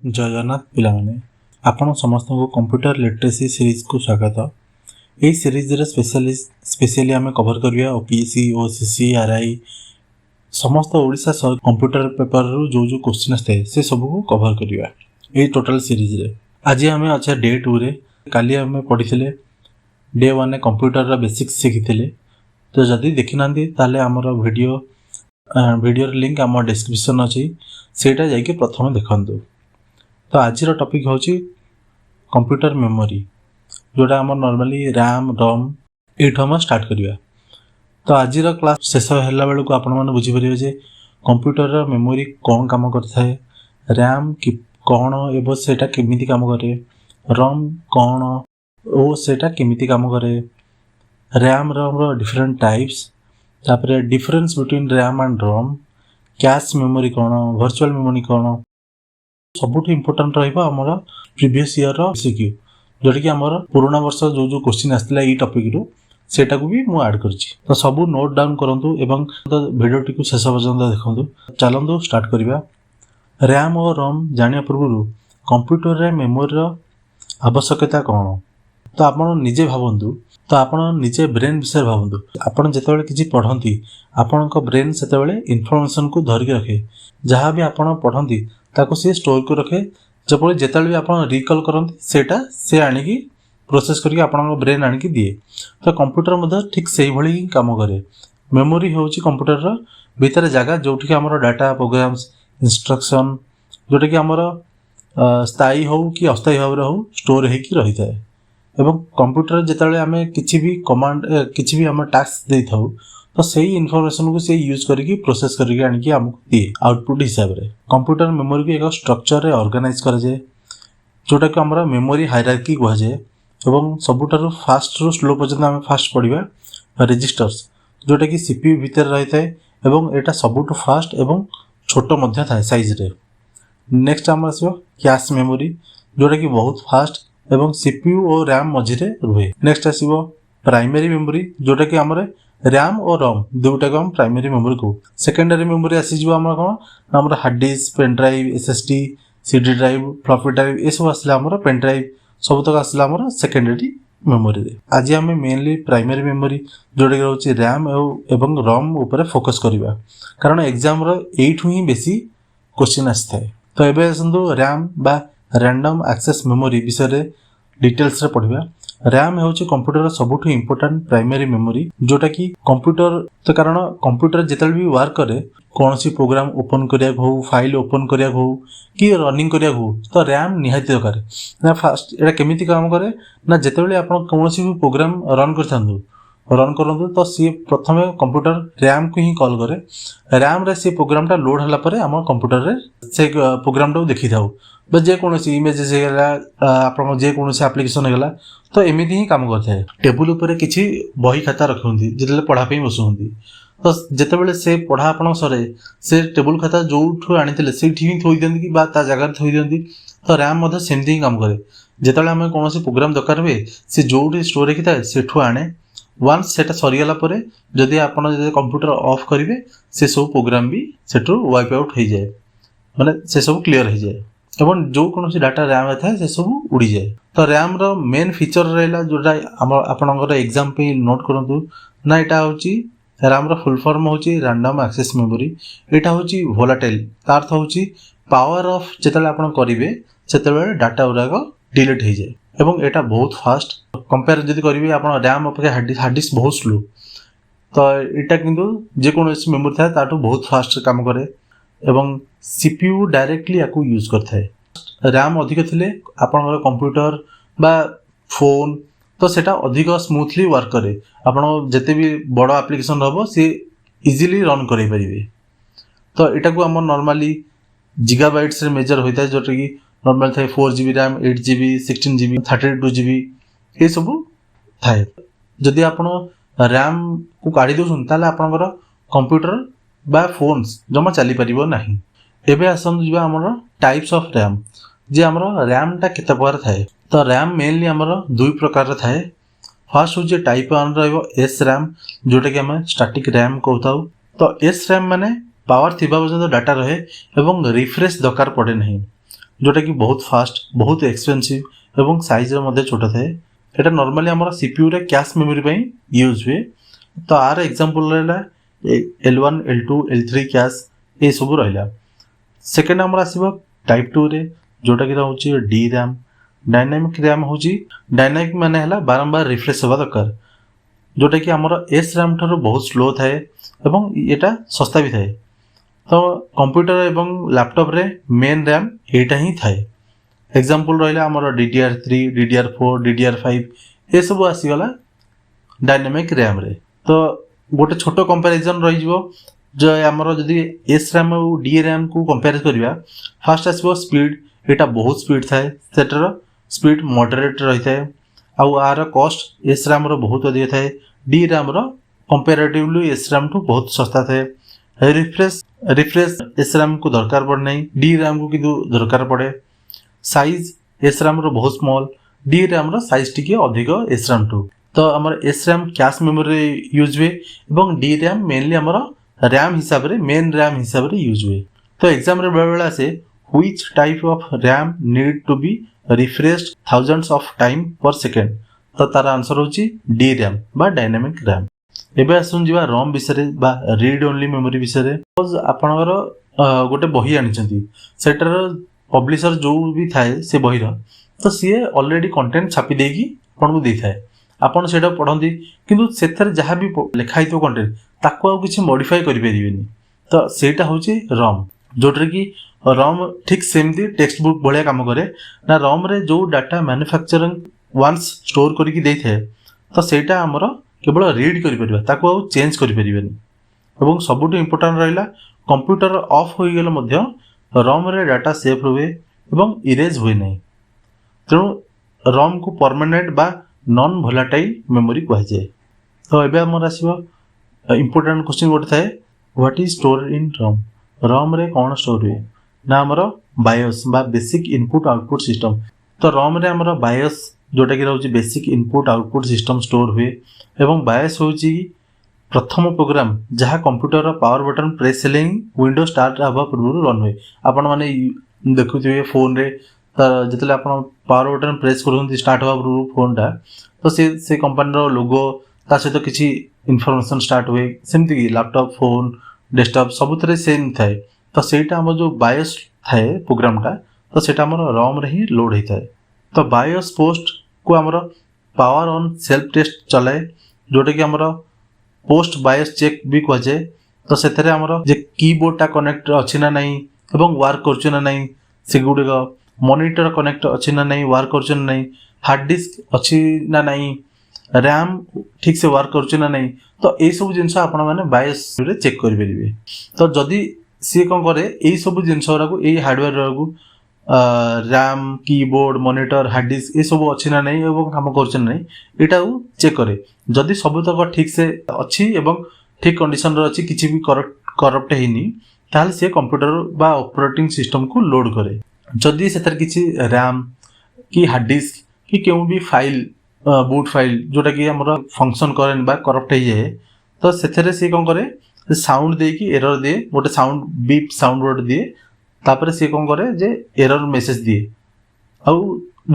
जय जगन्नाथ पिलामाने आपण समस्त को कंप्यूटर लिटरेसी सीरीज को स्वागत। यही सीरीज रे स्पेशली आम कवर करिया ओपीएससी ओसीसी आरआई समस्त ओडिशा कंप्यूटर पेपर रू जो क्वेश्चन आए से सब को कवर करिया यही टोटल सीरीज रे। आज आम अच्छा डे 2 रे काली आम पढ़ी डे 1 कंप्यूटर रा बेसिक्स शिखी। तो जदि देखि नांदी ताले हमर वीडियो लिंक आम डिस्क्रिप्शन अच्छी सेटा जाइए प्रथम देखंतु। तो आज टॉपिक होची कंप्यूटर मेमोरी जोटा आम नॉर्मली रैम रोम हम स्टार्ट करिया। तो आज क्लास शेष होला बेल को आपण माने बुझी परिबे जे कंप्यूटर मेमोरी कौन काम करता है, रैम कि कौन एवं सेटा केमिति काम करे, रोम कौन ओ सेटा केमिति काम करे, रैम रोम डिफरेंट टाइप्स, तापरे difference between RAM and ROM, cache memory कौन, वर्चुअल मेमोरी कौन, सबुठ इम्पोर्टाट रमर प्रीवियस ईयर सीक्यू जोटा कि आमर पुराना वर्ष जो क्वेश्चन आसाला ये टॉपिक रू सेटा को भी मुझे ऐड कर। तो सब नोट डाउन करूँ एवं वीडियो टी शेष पर्यंत देखूँ। चलतु स्टार्ट करवा। रैम और रोम जाना पूर्व कंप्यूटर रे मेमोरी आवश्यकता कौन तो आप निजे भावतु। तो आप निजे ब्रेन विषय भावतु। आप जिते किसी पढ़ती आपण ब्रेन से इनफॉरमेशन को धरिक रखे, जहाँ भी आप पढ़ती ताको सी स्टोर को रखे, जब जिते भी आप रिकल करते सेटा से आणिकी प्रोसेस करके आपन ब्रेन आणिकी दिए। तो कंप्यूटर मध्य ठीक से ही काम करे। मेमोरी होची कंप्यूटर भीतर जगह जोठी आमर डाटा प्रोग्राम्स इंस्ट्रक्शन जोटा कि आमर स्थायी हो कि अस्थायी भाव हो स्टोर होगी रही है। एवं कंप्यूटर जिते आम किसी भी कमांड किसी भी आम टास्क दे था तो सही इनफॉरमेशन को से यूज करके प्रोसेस करके आनिकी आमको दिए आउटपुट हिसाब रे। कंप्यूटर मेमोरी को एक स्ट्रक्चर रे ऑर्गेनाइज करा जाए जोटा कि आमर मेमोरी हायरार्की कह जाए। एवं सबुठारु फास्ट रु स्लो पर्यंत आम फास्ट पढ़िबा रजिस्टर्स जोटा कि सीपीयू भीतर रही है एवं एटा सबुठु फास्ट एवं छोट मध्य थाए साइज रे। नेक्स्ट आम आसो कैश मेमोरी जोटा कि बहुत फास्ट एवं सीपीयू और रैम मझिरे रुहे। नेक्स्ट आसो प्राइमरी मेमोरी जोटा कि आमरे रैम और रोम दुटा को हम प्राइमरी मेमोरी को। सेकेंडरी मेमोरी आसीज कौन आम hard disk pen drive SSD CD drive floppy drive ये सब आसला पेन ड्राइव सब तक आसला सेकेंडरी मेमोरी रे। आज आम मेनली प्राइमरी मेमोरी जोटा कि रोचे रैम एवं रोम उपर फोकस करवा कारण एग्जाम एठू ही बेसी क्वेश्चन आसी थाए। तो एबे आसंतु रैम बा रैंडम एक्सेस मेमोरी विषय डिटेल्स रे पढ़िबा। रैम होची कंप्यूटर सबुठ इम्पोर्टेंट प्राइमरी मेमोरी जोटा कि कंप्यूटर तो कारण कंप्यूटर जिते भी वर्क करे कौन सी प्रोग्राम ओपन करिया हो फाइल ओपन करिया हो कि रनिंग करिया हो तो रैम निहाती दरकार ना। फास्ट एटा केमिति काम करे ना जिते आपण कौन सी भी प्रोग्राम रन करथांदु तो सी प्रथम कंप्यूटर रैम को ही कॉल करे। रैम रे सी प्रोग्रामटा लोड होला परे हम कंप्यूटर रे से प्रोग्रामटा देखि थाउ बा जे कोनोसी इमेजेस हेला आपण जे कोनोसी एप्लिकेशन हेला तो एमिति ही काम करता है। टेबुल उपर किसी बही खाता रखुंती जिते पढ़ाई बसुंती तो जितेबाला से पढ़ा आपण सरे से टेबुल खाता जो आनी से थोई दिखती कि ता जगह थोई दिखती। तो रैम सेमती ही काम करे। जिते आम कौन प्रोग्राम दरकार हुए से जो स्टोर होती था सेठू आने वन्स से सरीगला जदि आप कंप्यूटर ऑफ करेंगे से सब प्रोग्राम भी सेठू वाइप आउट हो जाए माने से सब क्लीयर हो जाए एवं जो कौन डाटा रैम था से सब उड़ी जाए। तो रैम रो मेन फीचर रहा जोटा आपंकर एग्जाम पे नोट करूँ ना यहाँ हूँ रैम रो फुल फॉर्म हूँ रैंडम एक्सेस मेमोरी। यहाँ हूँ वोलाटाइल तार अर्थ हूँ पावर ऑफ जिते आप करेंगे से डाटा गुराक डिलीट हो जाए एवं यहाँ बहुत फास्ट कंपेयर जब करेंगे आप रैम अपेक्षा हार्ड डिस्क बहुत स्लो। तो यहाँ किंतु जेकोसी मेमोरी था ताठू बहुत फास्ट काम करे एवं सीपीयू डायरेक्टली या यूज करता है। रैम अधिक थिले आपन कंप्यूटर बा फोन तो सेटा अधिक स्मूथली वर्क करे। आपन जते भी बड़ एप्लिकेशन रहबो सी इजीली रन करै परिबे। तो एटा को हम नॉर्मली गीगाबाइट्स रे मेजर होता है जोटा कि नॉर्मल थाए 4GB RAM 8GB 16GB 32GB ये सब थाए। जदि आपन रैम को काढ़ी दोछन ताले आपनकर कंप्यूटर बा फोन्स जमा चली पारिबो नाही। एबे आसम जिबा हमर टाइप्स ऑफ रैम जे हमर रैम टा केते प्रकार थाए। तो रैम मेनली हमर दुई प्रकार थाए। फर्स्ट हो टाइप 1 रहइबो एस रैम जोटा कि हम स्टैटिक रैम कहताउ। तो एस रैम माने पावर थिबा पर्यंत डाटा रहे एवं रिफ्रेश दरकार पड़े नहीं। जोटा कि बहुत फास्ट बहुत एक्सपेंसिव एवं साइज रे छोट थाए एटा नॉर्मली हमर सीपीयू रे कैश मेमोरी पई यूज हुए तो आर एग्जांपल रहला L1 L2 L3 कैश ए सब रहला सेकंड हमर आसीबो टाइप 2 रे जोटा कि रहउची डी रैम डायनामिक रैम होची डायनामिक माने हला बारंबार रिफ्रेश होबा दरकार जोटा कि हमर एस रैम ठारो बहुत स्लो थाए एवं एटा सस्ता भी थाए तो कंप्यूटर एवं लैपटॉप रे मेन रैम एटा ही थाए एग्जांपल रहला हमर DDR3 DDR4 DDR5 ए सब आसी गला डायनामिक रैम रे तो गोटे छोटो कंपैरिजन रही जिवो जो हमर जदी एस रैम और डी रैम को कंपेयर करिया फर्स्ट आसीबो स्पीड एटा बहुत स्पीड थाए सेटर स्पीड मॉडरेट रही थाए आउ आर कॉस्ट एस रैम रो बहुत अधिक थाए डी रैम रो कंपैरेटिवली एस रैम टू बहुत सस्ता थाए रिफ्रेश एस रैम को दरकार पड़े नहीं डी रैम को किंतु दरकार पड़े साइज एस रैम रो बहुत स्मॉल डी रैम रो साइज टिके अधिक एस रैम टू तो हमर S RAM cache memory use हुए एवं डी रैम मेनली हमर रैम हिसाब रे मेन रैम हिसाब रे यूज हुए तो एग्जाम रे बेला से which type of RAM need to be refreshed thousands of time per second तो तार आंसर होची डी रैम बा डायनामिक रैम एबे आसुन जीवा रोम विषय बा रीड ओनली मेमोरी विषय सपोज आपनकर गोटे बही आनिचंती सेटर पब्लिशर जो भी थाए से बहीर तो सी ऑलरेडी कंटेंट छापी देकी आपन को देथाए आपन सेटा पढंती किंतु सेथर जहां भी लिखा हितो कंटेंट ताको आ किछि मॉडिफाई करि परिबेनी तो सेटा होची रोम जोटर की रोम ठीक सेमती टेक्स्ट बुक भलिया काम करे ना रोम रे जो डाटा मैन्युफैक्चरिंग वंस स्टोर करके देथे तो सेटा हमर केवल रीड करि परिबा ताको आ चेंज करि परिबेनी एवं सबुठ इंपोर्टेंट रहिला कंप्यूटर ऑफ होई गेल मध्य रोम रे डाटा सेव हुए एवं इरेज हुए नहीं तेणु रोम को परमानेंट बा नॉन वोलेटाइल मेमोरी कहा जाए तो एबे हमर आसीबो इंपोर्टेंट क्वेश्चन गोटे थाए व्हाट इज स्टोर्ड इन रोम रोम रे कोन स्टोर हुए ना हमर बायोस बा बेसिक इनपुट आउटपुट सिस्टम तो रोम रे हमर बायोस जोटा कि रहउची basic input output system store हुए एवं बायोस होची प्रथम प्रोग्राम जहाँ कंप्यूटर रो पावर बटन प्रेस हेलिंग विंडो स्टार्ट हबा पूर्व रन हुए आपण माने देखुथिबे फोन रे जतले आपण पावर बटन प्रेस करउंती स्टार्ट हबा पूर्व फोन टा तो से कंपनी रो लोगो ता सहित किछि इन्फॉर्मेशन स्टार्ट हुए सेमति कि लैपटॉप फोन डेस्कटॉप सबुतरे सेम थाए तो सेटा हम जो बायोस थाए प्रोग्राम टा तो सेटा हमर रोम रे ही लोड होई थाए तो बायोस पोस्ट को हमर पावर ऑन सेल्फ टेस्ट चलाए जोटा कि हमर पोस्ट बायोस चेक भी कह जाए तो सेथरे हमर जे कीबोर्ड टा कनेक्ट अछि ना नहीं एवं वर्क करछु ना नहीं सेगुडी मॉनिटर कनेक्ट अछि ना नहीं वर्क करछु ना नहीं हार्ड डिस्क अछि ना नहीं रैम ठीक से वर्क करछु ना नहीं तो ए सब जिंस आपण माने बायोस रे चेक करि परिबे तो जदी सी कोन करे ए सब जिंस को ए हार्डवेयर को RAM keyboard monitor hard disk ये सब अच्छी ना नहीं एवं काम कर नहीं चेक करे जदि सब तक ठीक से अच्छी एवं ठीक कंडीशन रे अच्छी किसी भी करप्ट हैनी ताल से कंप्यूटर बा ऑपरेटिंग सिस्टम को लोड करे जदि सेतर किसी रैम कि हार्ड डिस्क कि केउ भी फाइल बूट फाइल जोटा कि हमर फंक्शन करे बा करप्ट है जाए तो सेथरे से कोन करे साउंड दे कि एरर दे गोटे साउंड बीप साउंड वर्ड दिए तापर से कोन करे जे एरर मैसेज दिए आ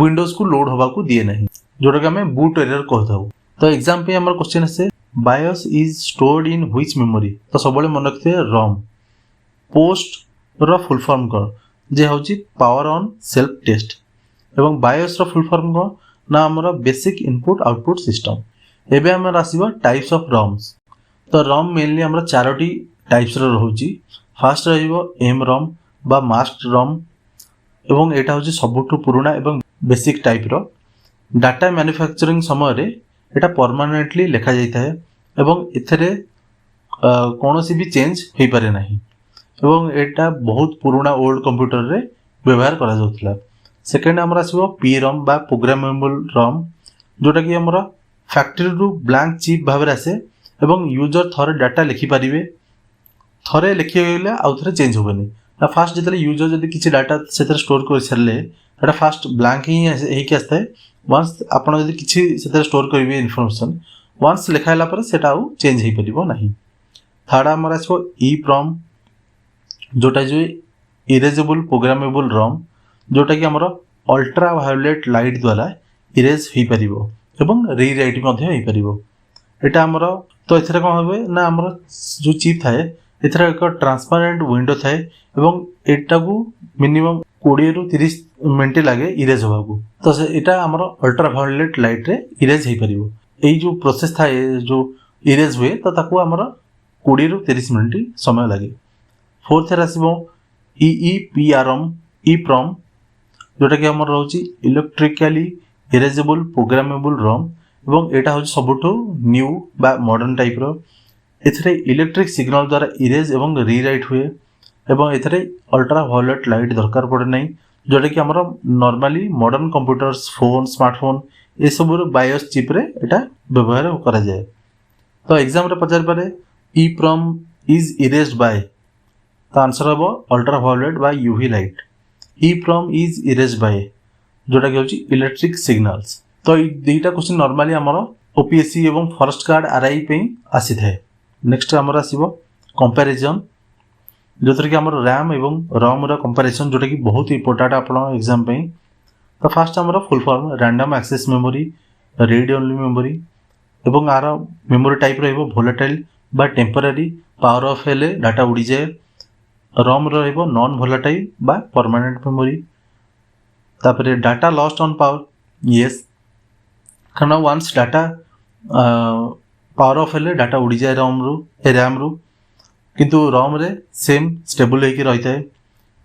विंडोज को लोड होबा को दिए नहीं जोटा कि हमें बूट एरर कहता हूं तो एग्जाम पे हमर क्वेश्चन है BIOS is stored in which memory तो सबले मन रखते रोम पोस्ट रो फुल फॉर्म कर जे होची पावर ऑन सेल्फ टेस्ट एवं बायोस रो फुल फॉर्म को ना हमर बेसिक इनपुट आउटपुट सिस्टम एबे हमर आसीबा टाइप्स ऑफ रोम्स तो रोम मेनली हमर चारोटी टाइप्स रो रहउची फर्स्ट रहिबो एम रोम बा मास्टर रोम एवं एटा होची सबुठु पुराना एवं बेसिक टाइप रो डाटा मैन्युफैक्चरिंग समय रे एटा परमानेंटली लिखा जाइता है एवं एथरे कोनोसी भी चेंज होई पारे नाही एवं एटा बहुत पुराना ओल्ड कंप्यूटर रे व्यवहार करा जाउतला सेकंड हमरा आसीबो पी रोम बा प्रोग्रामेबल रोम जोटा कि हमरा फैक्ट्री रु ब्लैंक चिप भाबरे आसे एवं यूजर थरे डाटा लिखि परिबे थरे लिखि गेले आ थरे चेंज होबनी ना फास्ट जतले यूजर जदी किछि डाटा सेतर स्टोर कर छरले एटा फास्ट ब्लैंक ही हे कि आस्ते वंस आपण जदी किछि सेतर स्टोर करिवे इन्फॉर्मेशन वंस लिखाइला पर सेटा आउ चेंज हे परिबो नाही थर्ड हमरा छो ईप्रोम जोटा जो इरेजेबल प्रोग्रामेबल रोम जोटा कि हमर अल्ट्रा वायोलेट लाइट द्वारा इरेज हो पारिबो एवं रीराइट मध्य हो पारिबो। एटा हमर तो एथरे कोन होबे ना हमर जो चिप थाए एथरे एक ट्रांसपेरेंट विंडो थाए एवं एटा को मिनिमम 20 रु 30 मिनिट लागे इरेज होबाकू। तो से एटा हमर अल्ट्रा वायोलेट लाइट रे इरेज हो पारिबो। एई जो प्रोसेस थाए जो इरेज हुए तो ताकू हमर 20 रु 30 मिनिट समय लागे। फोर्थ रे आसीबो EEPROM जोटा कि हमर रहउची इलेक्ट्रिकली इरेजेबल प्रोग्रामेबल रॉम एवं एटा हो सबुठो न्यू बा मॉडर्न टाइप रो। एथरे इलेक्ट्रिक सिग्नल द्वारा इरेज एवं रीराइट हुए एवं एथरे अल्ट्रा वायोलेट लाइट दरकार पड़े नहीं जोटा कि हमर normally modern computers phone smartphone ए सब बायोस चिप रे एटा व्यवहार करा जाए। तो एग्जाम रे पचार पारे EEPROM इज इरेज्ड बाय तो आंसर हम अल्ट्रा वायोलेट बा UV light. EEPROM is erased by जोटा कि होची इलेक्ट्रिक सिग्नल्स। तो ये दुईटा क्वेश्चन नॉर्मली हमर ओपीएससी एवं फॉरेस्ट गार्ड आरआई पे आसी थाए। नेक्स्ट हमर आसीबो कंपैरिजन जोथरे कि हमर रैम एवं रोम रा कंपैरिजन जोटा कि बहुत इंपोर्टेंट आपन एग्जाम पे। तो फास्ट हमर full form random access memory read only memory एवं आर मेमोरी टाइप रहइबो वोलेटाइल बा टेम्पररी पावर ऑफ हेले डाटा उड़ी जाए। रोम रहइबो नॉन वोलेटाइल बा परमानेंट मेमोरी। तापरे data lost on power yes कारण वंस डाटा पावर ऑफ हेले डाटा उड़ी जाए रैम रू किंतु रोम रे सेम स्टेबल होके रही थाए।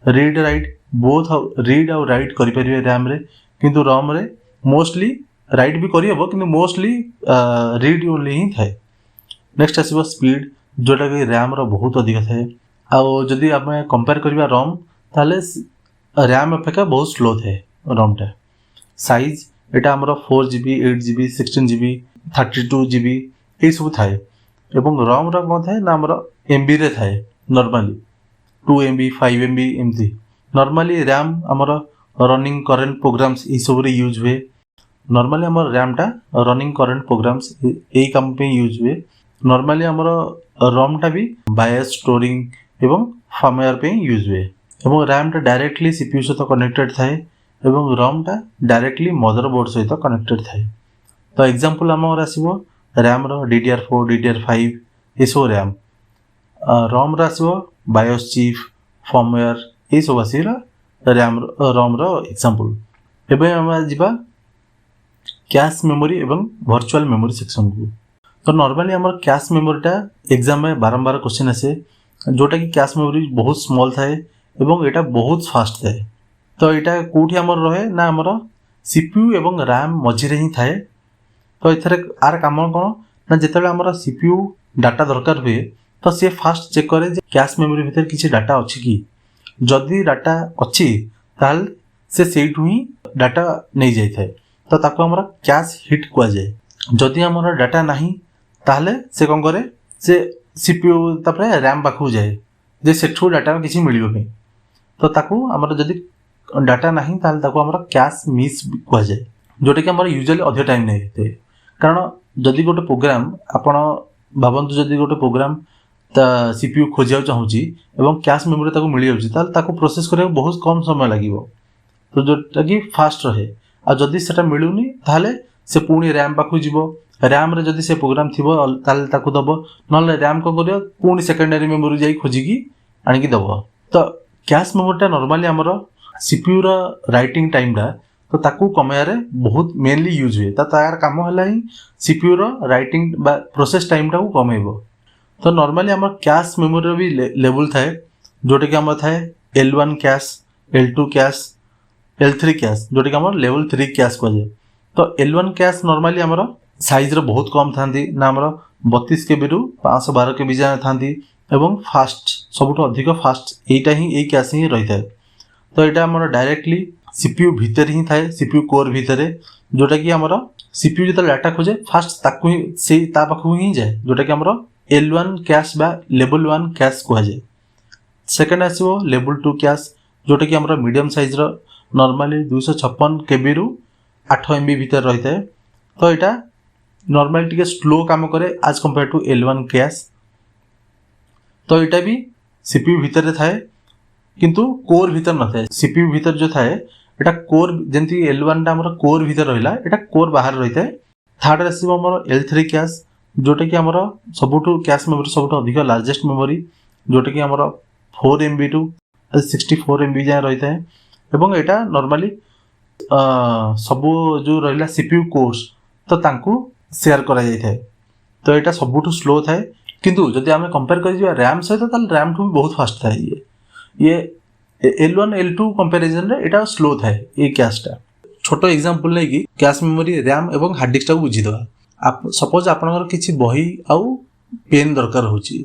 रीड राइट बोथ रीड और राइट करि परिबे रैम रे किंतु रोम रे मोस्टली राइट भी करि हबो किंतु मोस्टली रीड ओनली ही थाए। नेक्स्ट आसीबो स्पीड जोटा कि रैम रो बहुत अधिक थाए आ जदि आमे कंपेयर करबा रोम ताले रैम अपेक्षा बहुत स्लो थाए रोम टा। साइज एटा हमरो 4GB 8GB 16GB 32GB ए सब थाए एवं रोम रो कोन थाए ना हमरो एमबी रे थाए नॉर्मली 2MB 5MB एमती। नॉर्मली रैम हमरो रनिंग करंट प्रोग्राम्स ई सब रे यूज हुए। नॉर्मली हमर रैम टा रनिंग करंट प्रोग्राम्स ए काम पे यूज हुए। नॉर्मली हमरो रोम टा भी बायोस स्टोरिंग एवं फर्मवेयर पे यूज हुए एवं रैम टा डायरेक्टली सीपीयू सहित कनेक्टेड थाए एवं रोम टा डायरेक्टली मदरबोर्ड सहित कनेक्टेड थाए। तो एग्जांपल हमर आसीबो रैम रो DDR4 DDR5 ए सब रैम रोम रो आसीबो बायोस चिप फर्मवेयर ए सब आसीरा रैम रोम रो एग्जांपल। एबे हम जिबा कैश मेमोरी एवं वर्चुअल मेमोरी सेक्शन को। तो नॉर्मली हमर कैश मेमोरीटा एग्जाम में बारंबार क्वेश्चन आसे जोटा कि कैश मेमोरी बहुत स्मॉल थाए एवं एटा बहुत फास्ट थाए। तो एटा कोठी हमर रहे ना हमर सीपीयू एवं रैम मझी रे ही थाए। तो एथरे आर काम कोन ना जेतेले हमर सीपीयू डाटा दरकार हुए तो से फास्ट चेक करे जे कैश मेमोरी भीतर किछि डाटा अछि कि जदि डाटा अछि ताल से सेठु ही डाटा नै जाय थाए तो ताको हमर कैश हिट कुआ जाय। जदि हमर डाटा नाही ताले से कोन करे से सीपीयू तापरे रैम पाखु जाए जे सेठु डाटा किछि मिलिबो नै तो ताको हमर जदि डाटा नाही ताल ताको हमर कैश मिस कुआ जाए जोटा कि हमर यूजुअली अधिक टाइम नै हेते। कारण जदि गोटे प्रोग्राम आपण भाबंतु जदि गोटे प्रोग्राम ता सीपीयू खोजिया चाहूची एवं कैश मेमोरी ताको मिलि जाउची ताल ताको प्रोसेस करे बहुत कम समय लागिवो तो जोटा कि फास्ट रहे। आ जदि सेटा मिलुनी ताले से पुणी रैम पाखु जीवो रैम रे जदि से प्रोग्राम थिबो ताले ताको दबो नले रैम को करियो पुणी सेकेंडरी मेमोरी जाई खोजिकी आनिकी दबो। तो कैश मेमोरीटा नॉर्मली हमरो सीपीयू रा राइटिंग टाइम दा तो ताकू कमायारे बहुत मेनली यूज हुए तार काम हला ही सीपीयू रा राइटिंग बा प्रोसेस टाइम टा को कमेइबो। तो नॉर्मली हमर कैश मेमोरी रा भी लेवल थाए जोटा कि हमर थाए L1 cash L2 cash L3 cash जोटा कि हमर लेवल 3 कैश को जाय। तो L1 कैश नॉर्मली हमर साइज रो बहुत कम थांदी ना हमर 32 KB रु 512 KB जाय थांदी एवं फास्ट सबुठो अधिक फास्ट एटा ही ए कैश ही रही थाए। तो एटा हमर डायरेक्टली सीपीयू भीतर ही थाए सीपीयू कोर भीतर जोटा कि हमर सीपीयू जत डाटा खोजे फास्ट ताकू ही से ता पाखु ही जाए जोटा कि हमर L1 कैश बा लेवल 1 कैश को जाए। सेकंड आसीबो लेवल 2 कैश जोटा कि हमर मीडियम साइज रो नॉर्मली 256 KB रु 8 MB भीतर रही थाए। तो एटा नॉर्मली टिके स्लो काम करे as compare to L1 cash. तो एटा भी सीपीयू भीतर रे थाए किंतु कोर भीतर न थाए सीपीयू भीतर जो थाए एटा कोर जेंति L1 टा हमर कोर भीतर रहिला एटा कोर बाहर रही थाए। थर्ड आसीबो हमर L3 कैश जोटा कि हमर सबुठु कैश मेमोरी सबुठु अधिक लार्जेस्ट मेमोरी जोटा कि हमर 4 MB टू 64 MB जाय रही थाए एवं एटा नॉर्मली सबु जो रहिला सीपीयू कोर्स तो तांकू शेयर करा जाय थाए। तो एटा सबुठु स्लो थाए किंतु जदि आमे कंपेयर करि जिवा रैम सहित ताल रैम ठु बहुत फास्ट थाए ये L1 L2 कंपैरिजन रे एटा स्लो थाए ए कैशटा। छोटो एग्जांपल नै कि कैश मेमोरी रैम एवं हार्ड डिस्क टा बुझी दवा आप सपोज आपनकर किछि बही आउ पेन दरकार होची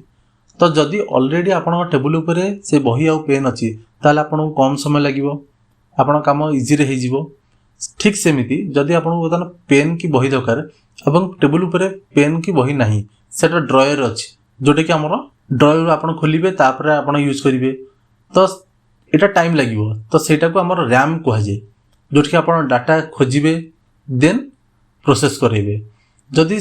तो जदि ऑलरेडी आपनकर टेबल ऊपर से बही आउ पेन अछि ताले आपन कम समय लागिवो आपन काम इजी रे हे जिवो। ठीक सेमिति जदि आपन बतन पेन की बही दरकार एवं टेबल ऊपर पेन की बही नाही सेटा ड्रॉयर अछि जोटे कि हमर ड्रॉयर आपन खोलिबे तापर आपन यूज करिवे तो एटा टाइम लागिवो तो सेटा को हमर रैम कहै जे जोटे कि आपन डाटा खोजिबे देन प्रोसेस करेबे। जदि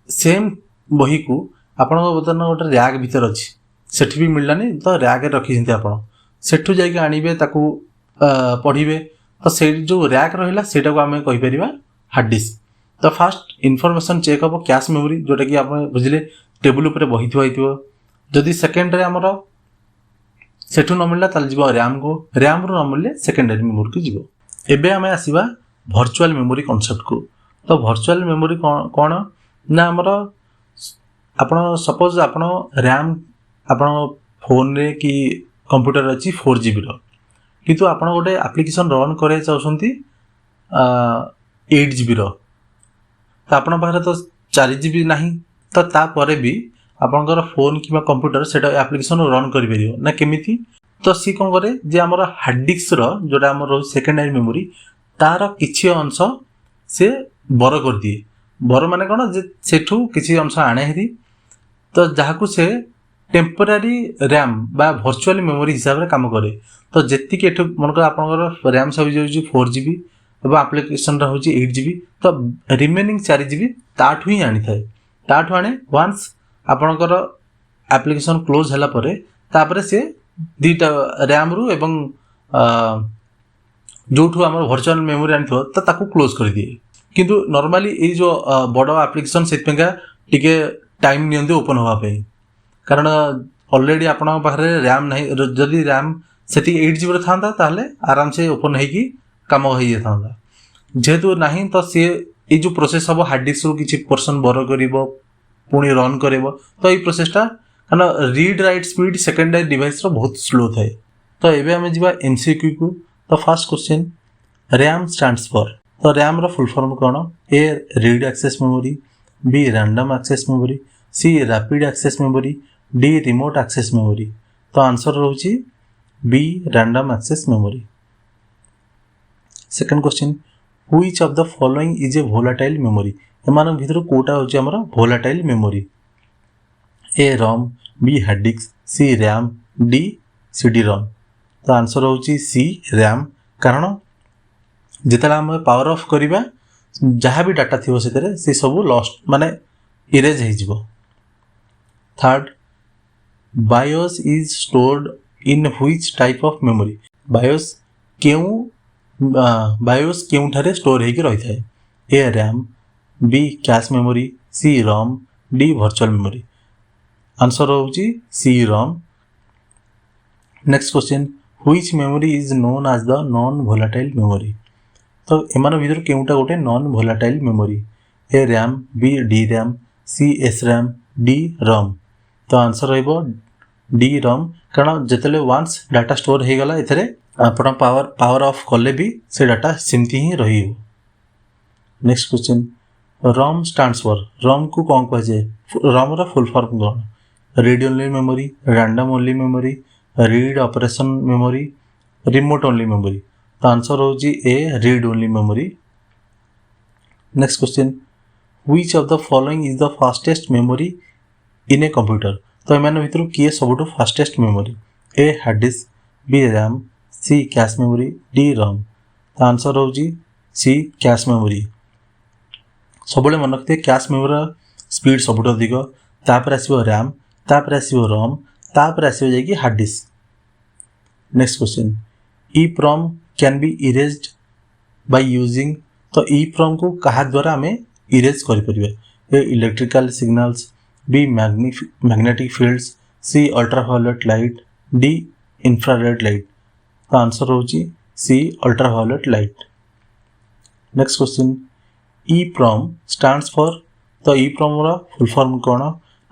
सेम बही को आपण बतन गोटे रैक भीतर अछि सेठी भी मिललानी तो रैक रखि जिंते आपण सेठु जाई के आनिबे ताकू पढिबे तो से जो रैक रहिला सेटा को हमें कहि परिबा हार्ड डिस्क। तो फास्ट इंफॉर्मेशन चेक हबो कैश मेमोरी जोटा कि आपण बुझिले टेबल ऊपर बही थुआइथिबो जदि सेकेंड रे हमर सेठु न मिलला ताल जिवो रैम रो न मिलले सेकेंडरी मेमोरी को जिवो। एबे हमें आसीबा वर्चुअल मेमोरी कांसेप्ट को। तो वर्चुअल मेमोरी कौन ना हमर आपण सपोज आपण रैम आपण फोन रे कि कंप्यूटर अछि 4GB रो किंतु आपण गोटे एप्लिकेशन रन करे चाहउछंती 8GB रो तो आपण पाखरे तो 4GB नाही तो ता परे भी आपनकर फोन किबा कंप्यूटर सेटा एप्लिकेशन रन करि परियो ना केमिति तो सी कोन करे जे हमर हार्ड डिस्क रो जोटा हमर सेकेंडरी मेमोरी तार किछि अंश से बर कर दिए बर माने कोन जे सेठू किछि अंश आणे हेरी तो जहाकू से टेम्पररी रैम बा वर्चुअल मेमोरी हिसाब रे काम करे। तो जेति के एठू मनकर आपनकर रैम सब जे 4GB एबा एप्लिकेशन रा होची 8GB तो रिमेनिंग 4GB ताठू ही आनी थाए ताठू आने वंस आपनकर एप्लिकेशन क्लोज हला परे तापरे से दीटा रैम रु एवं जोठू हमर वर्चुअल मेमोरी आनी थो त ताकू क्लोज कर दिए। किंतु नॉर्मली ए जो बडो एप्लिकेशन सेतपेगा टिके टाइम नियंदे ओपन होवा पे कारण ऑलरेडी आपण पाखरे रैम नहीं जदी रैम सेति 8GB रे थांदा ताले आराम से ओपन हेकी काम होई थांदा जेतु नहीं तो से ए जो प्रोसेस हबो हार्ड डिस्क रो किछि पोर्शन बर करिवो पुणी रन करिवो तो ए प्रोसेसटा कारण read write speed secondary device रो बहुत स्लो थाए। तो एबे हम जिबा एमसीक्यू को। तो first question RAM stands for तो रैम रो फुल फॉर्म कोन A read access memory B random access memory C rapid access memory D remote access memory. तो आंसर रहउची B random access memory. Second question which of the following is a volatile memory एमान भितर कोटा होची हमर volatile memory A ROM B hard disk C RAM D CD ROM. तो answer होची सी RAM कारण जेतला हम पावर ऑफ करिबा जहाँ भी डाटा थी से सब लॉस्ट माने इरेज हो जिवो। Third BIOS is stored in which type of memory BIOS क्यों ठारे स्टोर हेकी रही थाए A RAM B cache memory C ROM D virtual memory. Answer होची C ROM. Next question which memory is known as the non volatile memory. तो एमान भीतर केउटा गोटे non volatile memory A RAM B D RAM C S RAM D ROM. तो answer रहइबो D ROM कारण जेतले once data store हे गला एथरे आपण पावर ऑफ करले भी से डाटा सिमती ही रहियो। Next question ROM stands for ROM को कोन कह जे रोम रा फुल फॉर्म कोन read only memory random only memory read operation memory remote only memory. तो आंसर होची A read only memory. Next question which of the following is the fastest memory in a computer. तो एमान भितर किए सबुठो fastest memory A hard disk B RAM C cache memory D ROM. तो answer होची सी cache memory. सबले मन रखते कैश मेमोरी स्पीड सबुठो अधिक तापर आसीबो रैम तापर आसीबो रोम तापर आसीबो जाई कि hard disk. Next question EEPROM can be erased by using तो EEPROM को कहा द्वारा आम इरेज कर electrical signals B magnetic fields C ultraviolet light D infrared light तो आंसर होची C ultraviolet light next question EEPROM stands for तो EEPROM रा फुल फॉर्म कौन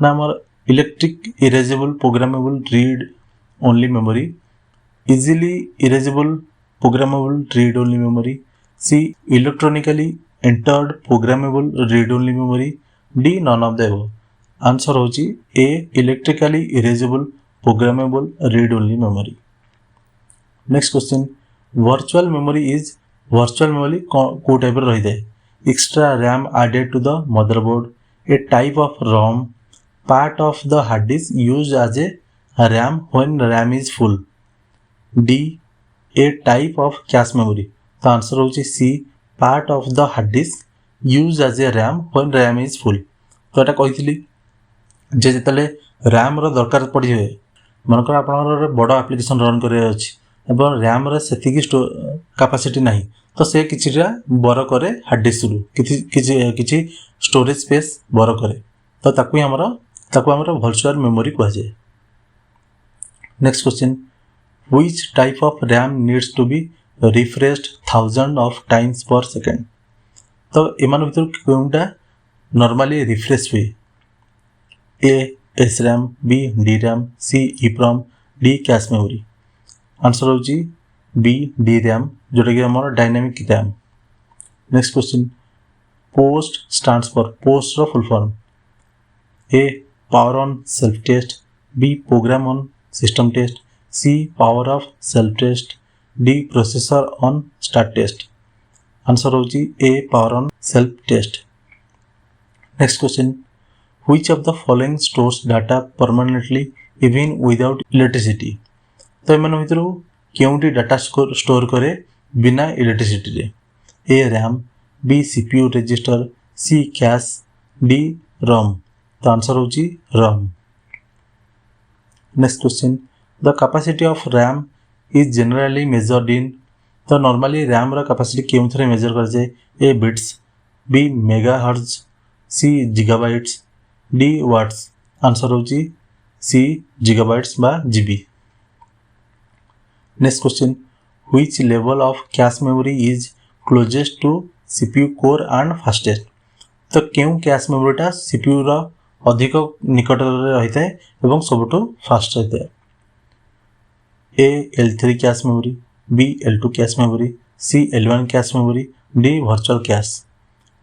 ना हमर electric erasable programmable read only memory easily erasable programmable read only memory C electronically entered programmable read only memory D none of the above answer होची A electrically erasable programmable read only memory next question virtual memory is virtual memory को type रही है extra RAM added to the motherboard A type of ROM part of the hard disk used as a RAM when RAM is full D a type of cache memory तो answer होची C part of the hard disk used as a RAM when RAM is full तो एटा कहितली जे जेतले RAM रो दरकार पड़ी हुए मनकर आपनकर बड़ application run करे अछि एवं रैम रे सेतिकी कैपेसिटी नाही तो से किछिटा बर करे हार्ड डिस्क रु किछि स्टोरेज स्पेस बर करे तो ताकू हमरा वर्चुअल मेमोरी कह जाए next question which type of RAM needs to be refreshed 1000 of times per second तो एमान भीतर कोनटा नॉर्मली रिफ्रेश हुए A SRAM B DRAM C EEPROM D cache memory answer होची बी DRAM जोटा कि हमर dynamic RAM next question POST stands for POST रो full form A power on self test B program on system test C power off self test D processor on start test answer होची A power on self test next question which of the following stores data permanently even without electricity तो एमान भीतर केउंटी data store करे बिना electricity रे A RAM B CPU register C cache D ROM तो answer होची ROM next question the capacity of RAM is generally measured in तो normally RAM रा कैपेसिटी केउंथरे मेजर कर जाए A bits B megahertz C gigabytes D watts answer होची C gigabytes बा GB next question which level of cache memory is closest to CPU core and fastest तो केउ cash मेमोरीटा CPU रा अधिक निकट रे रहिता है एवं सबटो फास्ट रहता है A L3 cache memory B L2 cache memory C L1 cache memory D virtual cache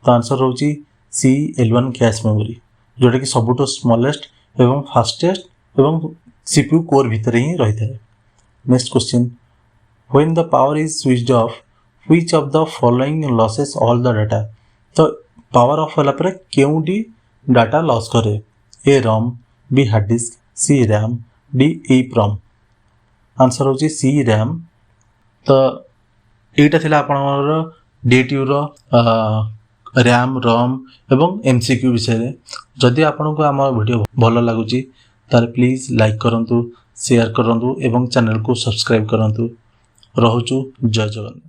तो आंसर होची सी L1 कैश मेमोरी जोटा कि सबुठ स्मॉलेस्ट एवं फास्टेस्ट एवं CPU कोर भीतर ही रही है next question when the power is switched off which of the following losses all the data तो पावर ऑफ होला पर केउडी डाटा लॉस करे A ROM B hard disk C RAM D EEPROM answer होची सी रैम तो एटा थिला आपनर DTU रो RAM ROM एवं MCQ विषय जदि आपन को आम वीडियो भल लगुची तार प्लीज लाइक करंतु शेयर करंतु एवं चैनल को सब्सक्राइब करंतु रहुचु जय जगन्नाथ।